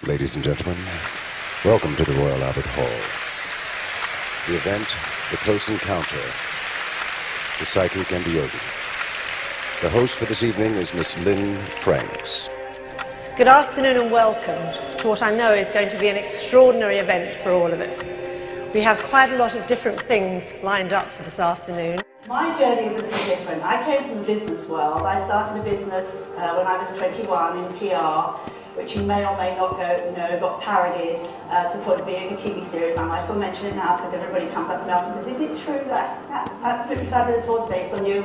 Ladies and gentlemen, welcome to the Royal Albert Hall. The event, The Close Encounter, the Psychic and the Yogi. The host for this evening is Miss Lynne Franks. Good afternoon and welcome to what I know is going to be an extraordinary event for all of us. We have quite a lot of different things lined up for this afternoon. My journey is a bit different. I came from the business world. I started a business when I was 21 in PR, which you may or may not know, got parodied to the point of being a TV series. And I just want to mention it now because everybody comes up to me and says, is it true that Absolutely Fabulous was based on you?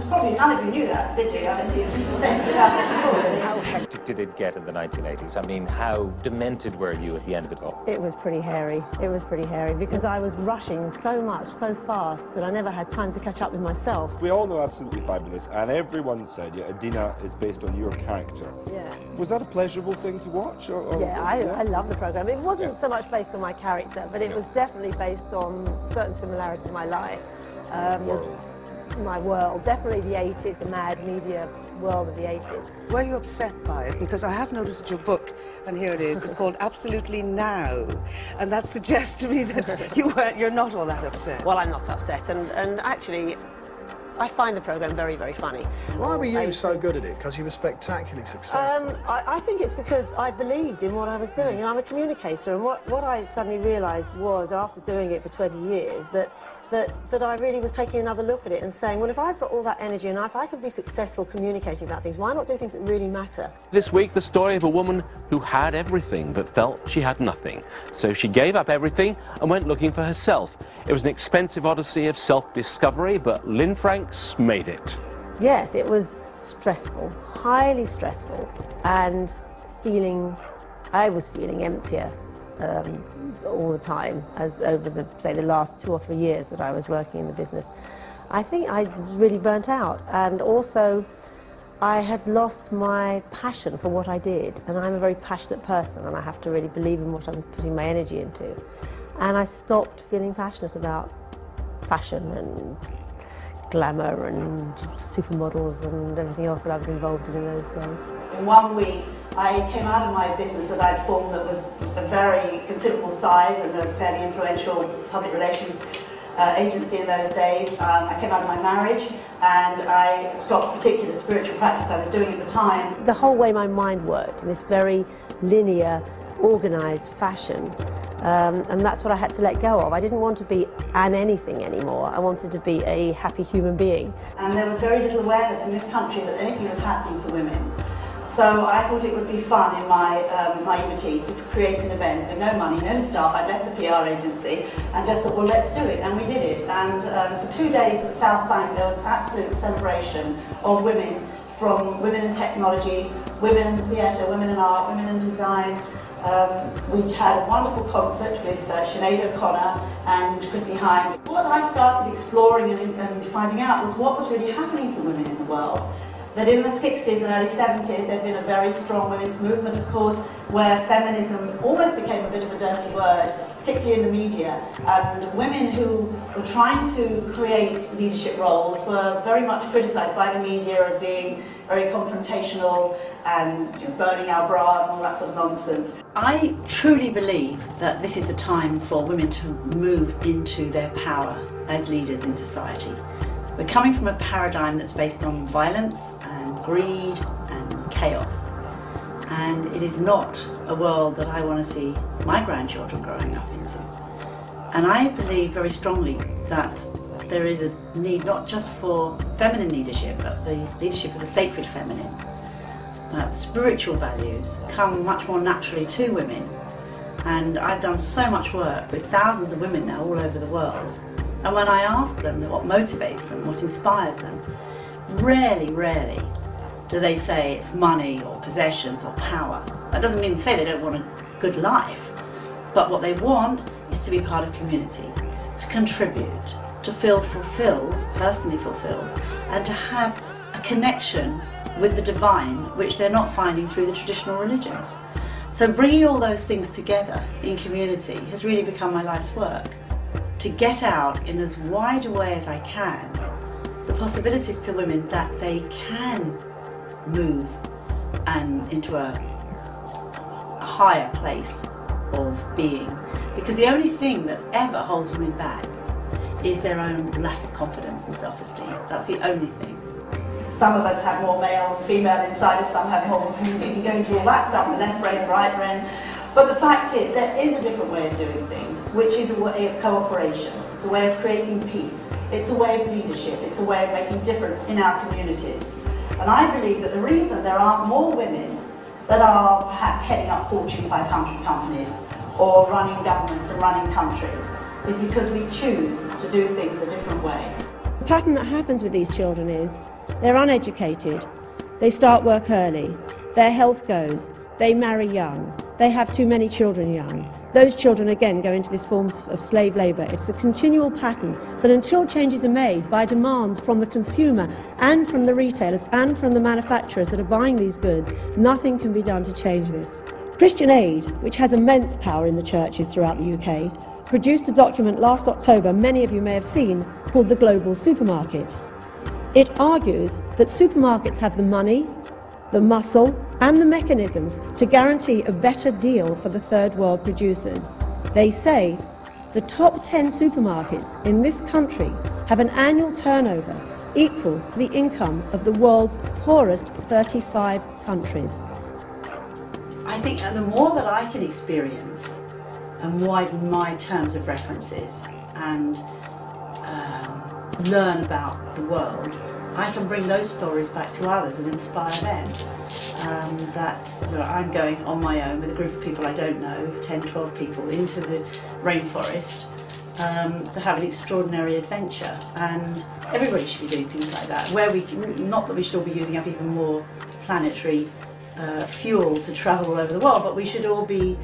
Probably none of you knew that, did you? I mean, you said about it at all, really. How hectic did it get in the 1980s? I mean, how demented were you at the end of it all? It was pretty hairy. It was pretty hairy because I was rushing so much, so fast, that I never had time to catch up with myself. We all know Absolutely Fabulous, and everyone said, yeah, Adina is based on your character. Yeah. Was that a pleasurable thing to watch? I love the programme. It wasn't so much based on my character, but it was definitely based on certain similarities in my life. My world, definitely the 80s, the mad media world of the 80s. Were you upset by it? Because I have noticed that your book, and here it is, it's called Absolutely Now, and that suggests to me that you're not all that upset. Well, I'm not upset, and actually, I find the programme very, very funny. Why were you so good at it? Because you were spectacularly successful. I think it's because I believed in what I was doing, and I'm a communicator, and what I suddenly realised was, after doing it for 20 years, that I really was taking another look at it and saying, well, if I've got all that energy and if I could be successful communicating about things, why not do things that really matter? This week, the story of a woman who had everything but felt she had nothing. So she gave up everything and went looking for herself. It was an expensive odyssey of self-discovery, but Lynne Franks made it. Yes, it was stressful, highly stressful, and I was feeling emptier all the time, as over the last 2 or 3 years that I was working in the business. I think I was really burnt out, and also I had lost my passion for what I did, and I'm a very passionate person, and I have to really believe in what I'm putting my energy into. And I stopped feeling passionate about fashion and glamour and supermodels and everything else that I was involved in those days. In 1 week, I came out of my business that I'd formed that was a very considerable size and a fairly influential public relations agency in those days. I came out of my marriage and I stopped particular spiritual practice I was doing at the time. The whole way my mind worked in this very linear, organised fashion, and that's what I had to let go of. I didn't want to be an anything anymore. I wanted to be a happy human being. And there was very little awareness in this country that anything was happening for women. So I thought it would be fun in my naivety to create an event with no money, no staff. I'd left the PR agency and just thought, well, let's do it. And we did it. And for 2 days at the South Bank, there was absolute celebration of women, from women in technology, women in theatre, women in art, women in design. We'd had a wonderful concert with Sinead O'Connor and Chrissy Hine. What I started exploring and finding out was what was really happening for women in the world. That in the 60s and early 70s there'd been a very strong women's movement, of course, where feminism almost became a bit of a dirty word, particularly in the media. And women who were trying to create leadership roles were very much criticised by the media as being very confrontational and burning our bras and all that sort of nonsense. I truly believe that this is the time for women to move into their power as leaders in society. We're coming from a paradigm that's based on violence and greed and chaos. And it is not a world that I want to see my grandchildren growing up into. And I believe very strongly that there is a need not just for feminine leadership, but the leadership of the sacred feminine. That spiritual values come much more naturally to women. And I've done so much work with thousands of women now all over the world. And when I ask them what motivates them, what inspires them, rarely do they say it's money or possessions or power. That doesn't mean to say they don't want a good life, but what they want is to be part of community, to contribute, to feel fulfilled, personally fulfilled, and to have a connection with the divine, which they're not finding through the traditional religions. So bringing all those things together in community has really become my life's work. To get out in as wide a way as I can the possibilities to women that they can move and into a higher place of being, because the only thing that ever holds women back is their own lack of confidence and self-esteem. That's the only thing. Some of us have more male and female inside us, some have more, we can go into all that stuff, the left brain, the right brain. But the fact is, there is a different way of doing things, which is a way of cooperation. It's a way of creating peace. It's a way of leadership. It's a way of making a difference in our communities. And I believe that the reason there aren't more women that are perhaps heading up Fortune 500 companies or running governments and running countries is because we choose to do things a different way. The pattern that happens with these children is they're uneducated, they start work early, their health goes, they marry young, they have too many children young. Those children again go into this form of slave labour. It's a continual pattern that until changes are made by demands from the consumer and from the retailers and from the manufacturers that are buying these goods, nothing can be done to change this. Christian Aid, which has immense power in the churches throughout the UK, produced a document last October many of you may have seen called the Global Supermarket. It argues that supermarkets have the money, the muscle and the mechanisms to guarantee a better deal for the third world producers. They say the top 10 supermarkets in this country have an annual turnover equal to the income of the world's poorest 35 countries. I think that the more that I can experience and widen my terms of references and learn about the world, I can bring those stories back to others and inspire them. I'm going on my own with a group of people I don't know, 10, 12 people, into the rainforest to have an extraordinary adventure. And everybody should be doing things like that, where we can, not that we should all be using up even more planetary fuel to travel all over the world, but we should all be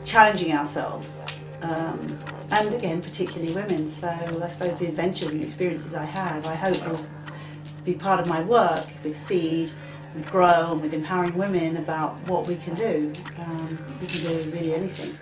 challenging ourselves. And again, particularly women. So I suppose the adventures and experiences I have, I hope will be part of my work with Seed, with Grow, and with empowering women about what we can do. We can do really anything.